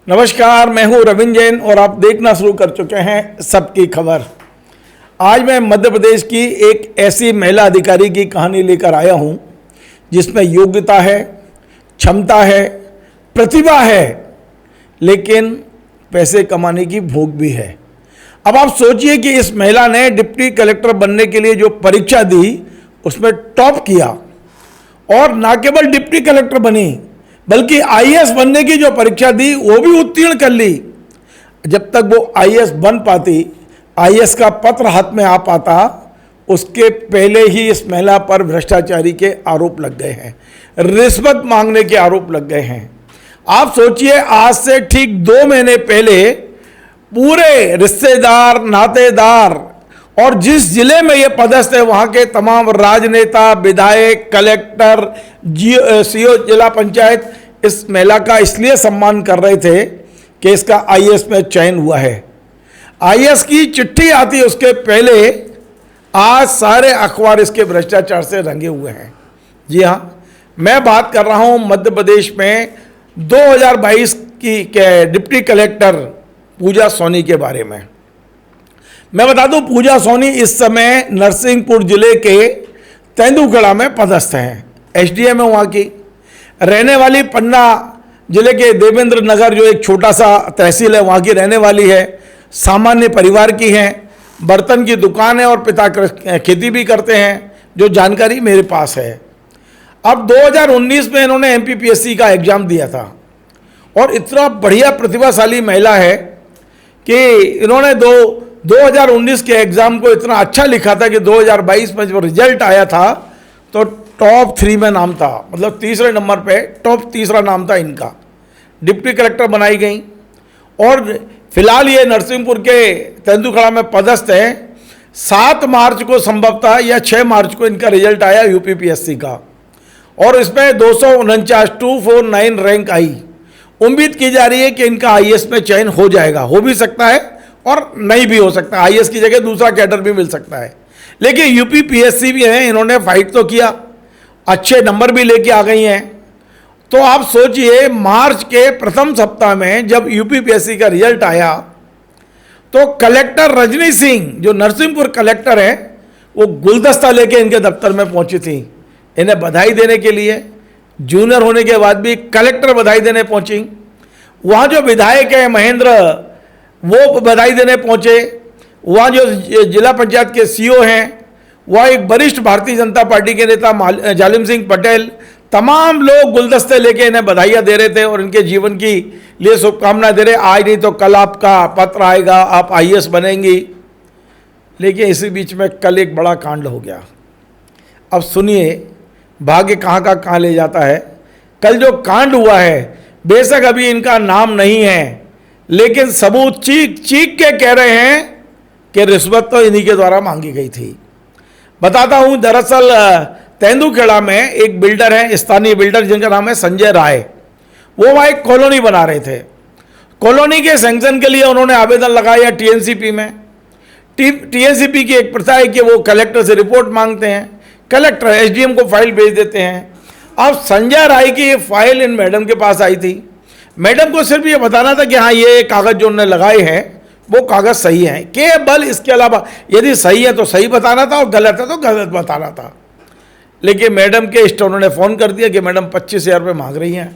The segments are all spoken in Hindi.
नमस्कार, मैं हूं रविंद्र जैन और आप देखना शुरू कर चुके हैं सबकी खबर। आज मैं मध्य प्रदेश की एक ऐसी महिला अधिकारी की कहानी लेकर आया हूं जिसमें योग्यता है, क्षमता है, प्रतिभा है, लेकिन पैसे कमाने की भूख भी है। अब आप सोचिए कि इस महिला ने डिप्टी कलेक्टर बनने के लिए जो परीक्षा दी उसमें टॉप किया और न केवल डिप्टी कलेक्टर बनी बल्कि आईएएस बनने की जो परीक्षा दी वो भी उत्तीर्ण कर ली। जब तक वो आईएएस बन पाती, आईएएस का पत्र हाथ में आ पाता, उसके पहले ही इस महिला पर भ्रष्टाचारी के आरोप लग गए हैं, रिश्वत मांगने के आरोप लग गए हैं। आप सोचिए, आज से ठीक 2 महीने पहले पूरे रिश्तेदार, नातेदार और जिस जिले में ये पदस्थ है वहाँ के तमाम राजनेता, विधायक, कलेक्टर, सीओ जिला पंचायत इस महिला का इसलिए सम्मान कर रहे थे कि इसका आईएएस में चयन हुआ है। आईएएस की चिट्ठी आती है उसके पहले आज सारे अखबार इसके भ्रष्टाचार से रंगे हुए हैं। जी हाँ, मैं बात कर रहा हूँ मध्य प्रदेश में 2022 की डिप्टी कलेक्टर पूजा सोनी के बारे में। मैं बता दूं, पूजा सोनी इस समय नरसिंहपुर जिले के तेंदुखेड़ा में पदस्थ हैं, एसडीएम है वहाँ की। रहने वाली पन्ना जिले के देवेंद्र नगर जो एक छोटा सा तहसील है वहाँ की रहने वाली है। सामान्य परिवार की हैं, बर्तन की दुकान है और पिता खेती भी करते हैं, जो जानकारी मेरे पास है। अब 2019 में इन्होंने एमपीपीएससी का एग्ज़ाम दिया था और इतना बढ़िया प्रतिभाशाली महिला है कि इन्होंने 2019 के एग्ज़ाम को इतना अच्छा लिखा था कि 2022 में जब रिजल्ट आया था तो टॉप 3 में नाम था, मतलब तीसरे नंबर पे टॉप तीसरा नाम था इनका। डिप्टी कलेक्टर बनाई गई और फिलहाल ये नरसिंहपुर के तेंदुखेड़ा में पदस्थ है। 7 मार्च को संभवतः या 6 मार्च को इनका रिजल्ट आया यूपीपीएससी का और इसमें 249 रैंक आई। उम्मीद की जा रही है कि इनका आईएएस में चयन हो जाएगा, हो भी सकता है और नहीं भी हो सकता, आईएएस की जगह दूसरा कैडर भी मिल सकता है। लेकिन यूपीपीएससी भी है, इन्होंने फाइट तो किया, अच्छे नंबर भी लेके आ गई हैं। तो आप सोचिए, मार्च के प्रथम सप्ताह में जब यूपीपीएससी का रिजल्ट आया तो कलेक्टर रजनी सिंह जो नरसिंहपुर कलेक्टर है वो गुलदस्ता लेके इनके दफ्तर में पहुंची थी इन्हें बधाई देने के लिए। जूनियर होने के बाद भी कलेक्टर बधाई देने पहुंची। वहाँ जो विधायक है महेंद्र, वो बधाई देने पहुंचे। वहाँ जो जिला पंचायत के सीओ हैं, वह एक वरिष्ठ भारतीय जनता पार्टी के नेता जालिम सिंह पटेल, तमाम लोग गुलदस्ते लेके इन्हें बधाइयाँ दे रहे थे और इनके जीवन की लिए शुभकामनाएं दे रहे। आज नहीं तो कल आपका पत्र आएगा, आप आईएएस बनेंगी। लेकिन इसी बीच में कल एक बड़ा कांड हो गया। अब सुनिए, भाग्य कहाँ का कहाँ ले जाता है। कल जो कांड हुआ है, बेशक अभी इनका नाम नहीं है, लेकिन सबूत चीख चीख के कह रहे हैं कि रिश्वत तो इन्हीं के द्वारा मांगी गई थी। बताता हूं, दरअसल तेंदुखेड़ा में एक बिल्डर है, स्थानीय बिल्डर जिनका नाम है संजय राय। वो वहाँ एक कॉलोनी बना रहे थे। कॉलोनी के सैंक्शन के लिए उन्होंने आवेदन लगाया टीएनसीपी में। टीएनसीपी की एक प्रथा है कि वो कलेक्टर से रिपोर्ट मांगते हैं, कलेक्टर एसडीएम को फाइल भेज देते हैं। अब संजय राय की ये फाइल इन मैडम के पास आई थी। मैडम को सिर्फ ये बताना था कि हाँ, ये कागज़ जो उन्होंने लगाए हैं वो कागज़ सही हैं केवल। इसके अलावा यदि सही है तो सही बताना था और गलत है तो गलत बताना था। लेकिन मैडम के स्टोर ने फ़ोन कर दिया कि मैडम 25,000 रुपये मांग रही हैं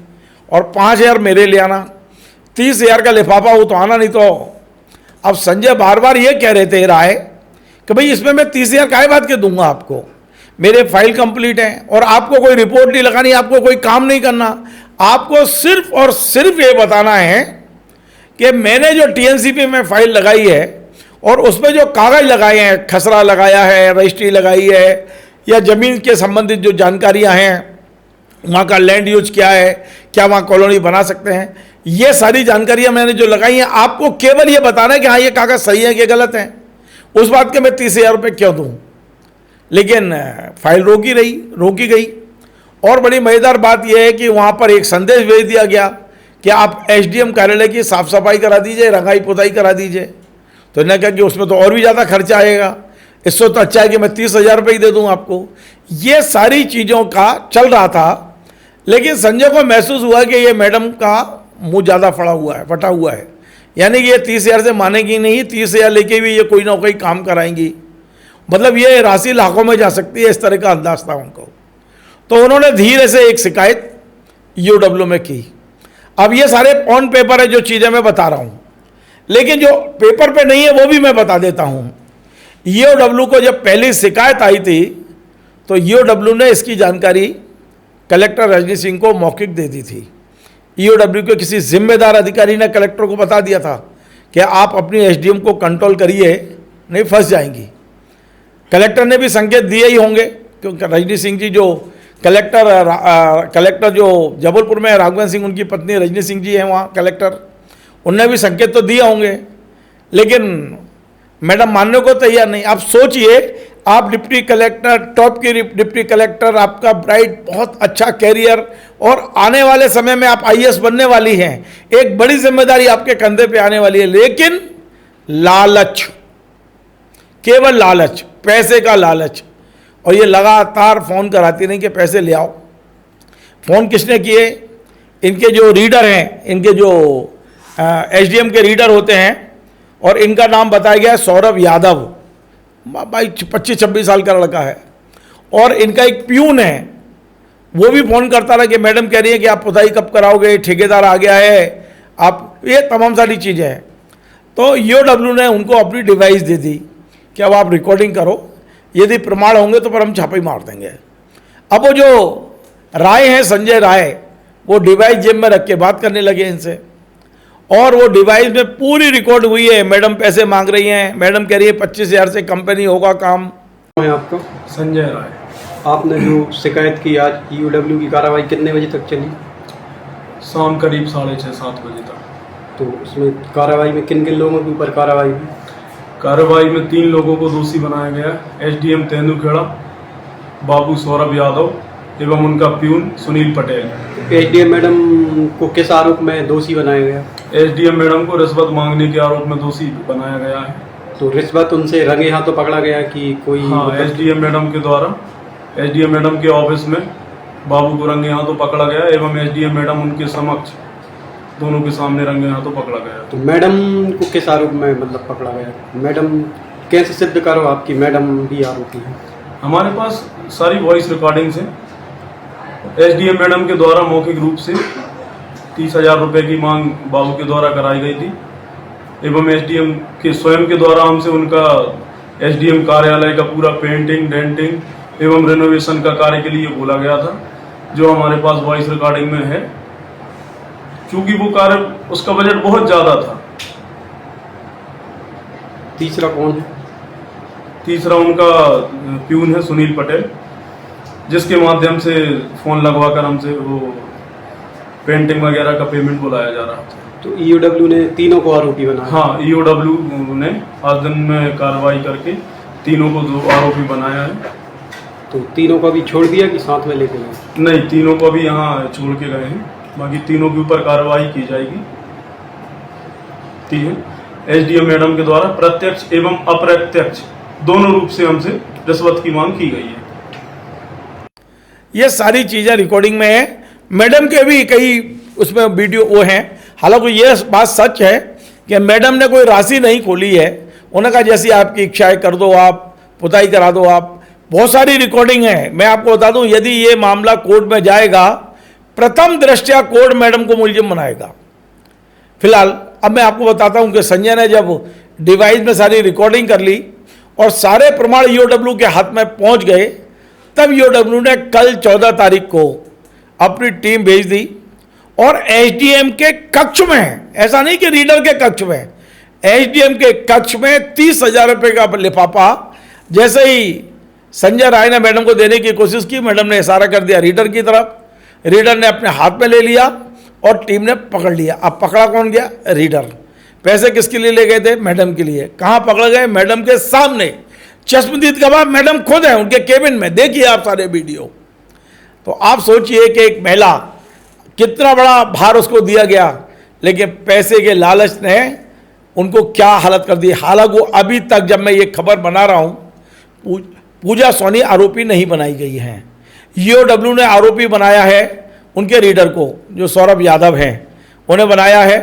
और 5,000 मेरे ले आना, 30,000 का लिफाफा हो तो आना, नहीं तो। अब संजय बार बार ये कह रहे थे राय कि भाई इसमें मैं 30,000 काहे बात के दूंगा आपको, मेरे फाइल कंप्लीट है और आपको कोई रिपोर्ट नहीं लगानी, आपको कोई काम नहीं करना, आपको सिर्फ और सिर्फ ये बताना है कि मैंने जो टीएनसीपी में फाइल लगाई है और उसमें जो कागज़ लगाए हैं, खसरा लगाया है, रजिस्ट्री लगाई है, या ज़मीन के संबंधित जो जानकारियां हैं, वहाँ का लैंड यूज क्या है, क्या वहाँ कॉलोनी बना सकते हैं, ये सारी जानकारियां मैंने जो लगाई हैं, आपको केवल ये बताना है कि हाँ ये कागज़ सही है कि गलत है। उस बात के मैं 30,000 रुपये क्यों दूँ। लेकिन फाइल रोकी गई। और बड़ी मज़ेदार बात यह है कि वहाँ पर एक संदेश भेज दिया गया कि आप एसडीएम कार्यालय की साफ़ सफाई करा दीजिए, रंगाई पुताई करा दीजिए। तो इन्होंने कहा कि उसमें तो और भी ज़्यादा खर्चा आएगा, इससे तो अच्छा है कि मैं 30,000 रुपये ही दे दूँ आपको। ये सारी चीज़ों का चल रहा था। लेकिन संजय को महसूस हुआ कि ये मैडम का मुंह ज़्यादा फटा हुआ है, यानी कि ये 30,000 से मानेगी नहीं, 30,000 लेके भी ये कोई ना कोई काम कराएंगी, मतलब ये राशि लाखों में जा सकती है, इस तरह का अंदाज था उनको। तो उन्होंने धीरे से एक शिकायत ईओडब्ल्यू में की। अब ये सारे ऑन पेपर है जो चीज़ें मैं बता रहा हूँ, लेकिन जो पेपर पे नहीं है वो भी मैं बता देता हूँ। ईओडब्ल्यू को जब पहली शिकायत आई थी तो ईओडब्ल्यू ने इसकी जानकारी कलेक्टर रजनी सिंह को मौखिक दे दी थी। ईओडब्ल्यू के किसी जिम्मेदार अधिकारी ने कलेक्टर को बता दिया था कि आप अपनी एसडीएम को कंट्रोल करिए, नहीं फंस जाएंगी। कलेक्टर ने भी संकेत दिए ही होंगे, क्योंकि रजनी सिंह जी जो कलेक्टर जो जबलपुर में है, राघवन सिंह उनकी पत्नी रजनी सिंह जी हैं वहाँ कलेक्टर, उनने भी संकेत तो दिए होंगे, लेकिन मैडम मानने को तैयार नहीं। आप सोचिए, आप डिप्टी कलेक्टर, टॉप की डिप्टी कलेक्टर, आपका ब्राइट बहुत अच्छा कैरियर और आने वाले समय में आप आईएएस बनने वाली हैं, एक बड़ी जिम्मेदारी आपके कंधे पे आने वाली है, लेकिन लालच, केवल लालच, पैसे का लालच। और ये लगातार फ़ोन कराती नहीं कि पैसे ले आओ। फ़ोन किसने किए? इनके जो रीडर हैं, इनके जो एसडीएम के रीडर होते हैं, और इनका नाम बताया गया है सौरभ यादव, भाई 25-26 साल का लड़का है। और इनका एक प्यून है, वो भी फ़ोन करता रहा कि मैडम कह रही है कि आप पुताई कब कराओगे, ठेकेदार आ गया है, आप, ये तमाम सारी चीज़ें हैं। तो ईओडब्ल्यू ने उनको अपनी डिवाइस दे दी कि अब आप रिकॉर्डिंग करो, यदि प्रमाण होंगे तो पर हम छापे मार देंगे। अब वो जो राय हैं, संजय राय, वो डिवाइस जेब में रख के बात करने लगे इनसे, और वो डिवाइस में पूरी रिकॉर्ड हुई है। मैडम पैसे मांग रही हैं, मैडम कह रही है 25,000 से कम पे नहीं होगा काम। है आपका? संजय राय। आपने जो शिकायत की आज, ईओडब्ल्यू की कार्रवाई कितने बजे तक चली? शाम करीब 6:30-7 बजे तक। तो उसमें कार्रवाई में किन किन लोगों के ऊपर कार्रवाई हुई? कार्रवाई में 3 लोगों को दोषी बनाया गया, एसडीएम तेंदुखेड़ा, बाबू सौरभ यादव एवं उनका peon Sunil Patel. SDM madam को किस आरोप में दोषी बनाया गया? एसडीएम मैडम को रिश्वत मांगने के आरोप में दोषी बनाया गया है। तो रिश्वत उनसे रंगे हाथों पकड़ा गया कि कोई? हाँ, एसडीएम मैडम के द्वारा, एसडीएम मैडम के ऑफिस में बाबू को रंगे हाथों पकड़ा गया एवं एसडीएम मैडम उनके समक्ष दोनों के सामने रंगे हाथों पकड़ा गया। तो मैडम को किस आरोप में मतलब पकड़ा गया? मैडम कैसे सिद्ध करो आपकी मैडम भी आरोपी है? हमारे पास सारी वॉइस रिकॉर्डिंग्स हैं। एसडीएम मैडम के द्वारा मौखिक रूप से 30,000 रुपये की मांग बाबू के द्वारा कराई गई थी एवं एसडीएम के स्वयं के द्वारा हमसे उनका एसडीएम कार्यालय का पूरा पेंटिंग, डेंटिंग एवं रेनोवेशन का कार्य के लिए बोला गया था, जो हमारे पास वॉइस रिकॉर्डिंग में है। चूंकि वो कार्य, उसका बजट बहुत ज़्यादा था। तीसरा कौन है? तीसरा उनका प्यून है सुनील पटेल, जिसके माध्यम से फ़ोन लगवाकर हमसे वो पेंटिंग वगैरह का पेमेंट बुलाया जा रहा था। तो ईओडब्ल्यू ने तीनों को आरोपी बनाया? हाँ, ईओडब्ल्यू ने आज दिन में कार्रवाई करके तीनों को 2 आरोपी बनाया है। तो तीनों को भी छोड़ दिया कि साथ में लेके गए? नहीं, तीनों को भी यहाँ छोड़ के गए हैं, बाकी तीनों के ऊपर कार्रवाई की जाएगी। ठीक है। एसडीएम मैडम के द्वारा प्रत्यक्ष एवं अप्रत्यक्ष दोनों रूप से हमसे रिश्वत की मांग की गई है। ये सारी चीज़ें रिकॉर्डिंग में है। मैडम के भी कई उसमें वीडियो वो हैं। हालांकि ये बात सच है कि मैडम ने कोई राशि नहीं खोली है, उन्होंने कहा जैसी आपकी इच्छा है कर दो, आप पुताई करा दो आप। बहुत सारी रिकॉर्डिंग है। मैं आपको बता दूं, यदि ये मामला कोर्ट में जाएगा, प्रथम दृष्टया कोर्ट मैडम को मुलजिम बनाएगा। फिलहाल अब मैं आपको बताता हूं कि संजय ने जब डिवाइस में सारी रिकॉर्डिंग कर ली और सारे प्रमाण ईओडब्ल्यू के हाथ में पहुंच गए, तब ईओडब्ल्यू ने कल 14 तारीख को अपनी टीम भेज दी और एसडीएम के कक्ष में, ऐसा नहीं कि रीडर के कक्ष में, एसडीएम के कक्ष में 30,000 रुपये का लिफाफा जैसे ही संजय राय ने मैडम को देने की कोशिश की, मैडम ने इशारा कर दिया रीडर की तरफ। रीडर ने अपने हाथ में ले लिया और टीम ने पकड़ लिया। अब पकड़ा कौन गया? रीडर। पैसे किसके लिए ले गए थे? मैडम के लिए। कहाँ पकड़ गए? मैडम के सामने। चश्मदीद गवाह मैडम खुद हैं उनके केबिन में, देखिए आप सारे वीडियो। तो आप सोचिए कि एक महिला, कितना बड़ा भार उसको दिया गया, लेकिन पैसे के लालच ने उनको क्या हालत कर दी। हालांकि अभी तक जब मैं ये खबर बना रहा हूँ, पूजा सोनी आरोपी नहीं बनाई गई हैं। ईओडब्ल्यू ने आरोपी बनाया है उनके रीडर को, जो सौरभ यादव हैं, उन्हें बनाया है।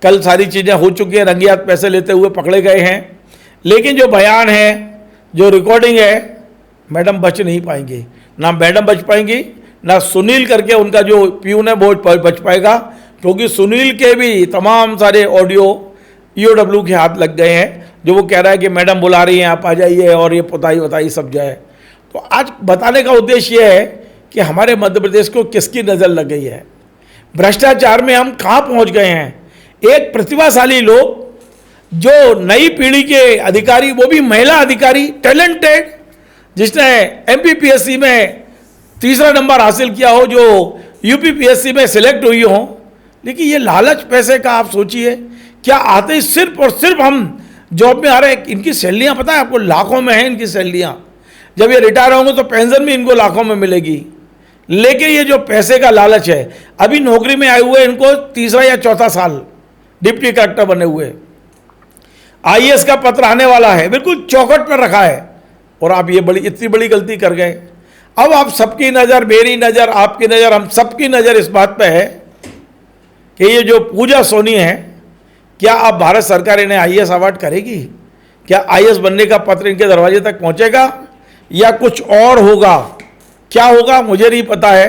कल सारी चीज़ें हो चुकी हैं, रंगे हाथ पैसे लेते हुए पकड़े गए हैं। लेकिन जो बयान है, जो रिकॉर्डिंग है, मैडम बच नहीं पाएंगी। ना मैडम बच पाएंगी, ना सुनील करके उनका जो प्यून है वो बच पाएगा, क्योंकि सुनील के भी तमाम सारे ऑडियो ईओडब्ल्यू के हाथ लग गए हैं, जो वो कह रहा है कि मैडम बुला रही हैं, आप आ जाइए और ये पुताई वताई सब जाए। तो आज बताने का उद्देश्य ये है कि हमारे मध्य प्रदेश को किसकी नज़र लग गई है, भ्रष्टाचार में हम कहाँ पहुँच गए हैं। एक प्रतिभाशाली लोग, जो नई पीढ़ी के अधिकारी, वो भी महिला अधिकारी, टैलेंटेड, जिसने एमपीपीएससी में 3रा नंबर हासिल किया हो, जो यूपीपीएससी में सिलेक्ट हुई हो। लेकिन ये लालच पैसे का आप सोचिए, क्या आते ही सिर्फ और सिर्फ हम जॉब में आ रहे हैं। इनकी सैलरियाँ पता है आपको, लाखों में हैं इनकी सैलरियाँ। जब ये रिटायर होंगे तो पेंशन भी इनको लाखों में मिलेगी। लेकिन ये जो पैसे का लालच है, अभी नौकरी में आए हुए इनको 3रा या 4था साल डिप्टी कलेक्टर बने हुए, आईएएस का पत्र आने वाला है, बिल्कुल चौखट पर रखा है, और आप ये इतनी बड़ी गलती कर गए। अब आप सबकी नज़र, मेरी नज़र, आपकी नज़र, हम सबकी नज़र इस बात पे है कि ये जो पूजा सोनी है, क्या अब भारत सरकार इन्हें आईएएस अवार्ड करेगी? क्या आईएएस बनने का पत्र इनके दरवाजे तक पहुंचेगा या कुछ और होगा? क्या होगा मुझे नहीं पता है,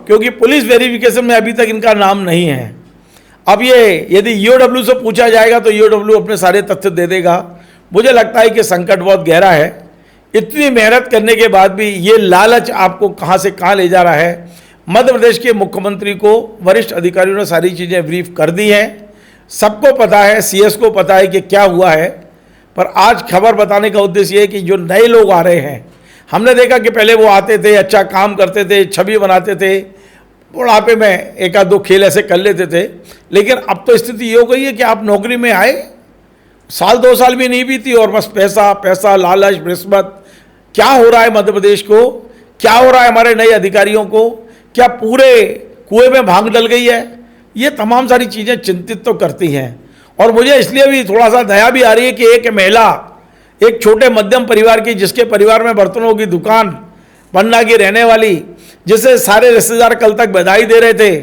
क्योंकि पुलिस वेरिफिकेशन में अभी तक इनका नाम नहीं है। अब ये यदि ईओडब्ल्यू से पूछा जाएगा तो ईओडब्ल्यू अपने सारे तथ्य दे देगा। मुझे लगता है कि संकट बहुत गहरा है। इतनी मेहनत करने के बाद भी ये लालच आपको कहाँ से कहाँ ले जा रहा है। मध्य प्रदेश के मुख्यमंत्री को वरिष्ठ अधिकारियों ने सारी चीज़ें ब्रीफ कर दी हैं, सबको पता है, सीएस को पता है कि क्या हुआ है। पर आज खबर बताने का उद्देश्य है कि जो नए लोग आ रहे हैं, हमने देखा कि पहले वो आते थे, अच्छा काम करते थे, छवि बनाते थे, बुढ़ापे में एक आध दो खेल ऐसे कर लेते थे। लेकिन अब तो स्थिति ये हो गई है कि आप नौकरी में आए, साल 2 साल भी नहीं बीती और बस पैसा पैसा, लालच, रिश्वत। क्या हो रहा है मध्य प्रदेश को, क्या हो रहा है हमारे नए अधिकारियों को? क्या पूरे कुएं में भांग डल गई है? ये तमाम सारी चीज़ें चिंतित तो करती हैं। और मुझे इसलिए भी थोड़ा सा दया भी आ रही है कि एक महिला, एक छोटे मध्यम परिवार की, जिसके परिवार में बर्तनों की दुकान, पन्ना की रहने वाली, जिसे सारे रिश्तेदार कल तक बधाई दे रहे थे,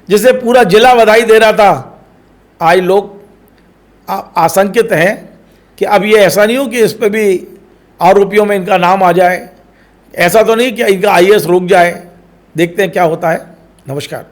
जिसे पूरा जिला बधाई दे रहा था, आज लोग आशंकित हैं कि अब ये ऐसा नहीं हो कि इस पर भी आरोपियों में इनका नाम आ जाए। ऐसा तो नहीं कि इनका आईएएस रुक जाए। देखते हैं क्या होता है। नमस्कार।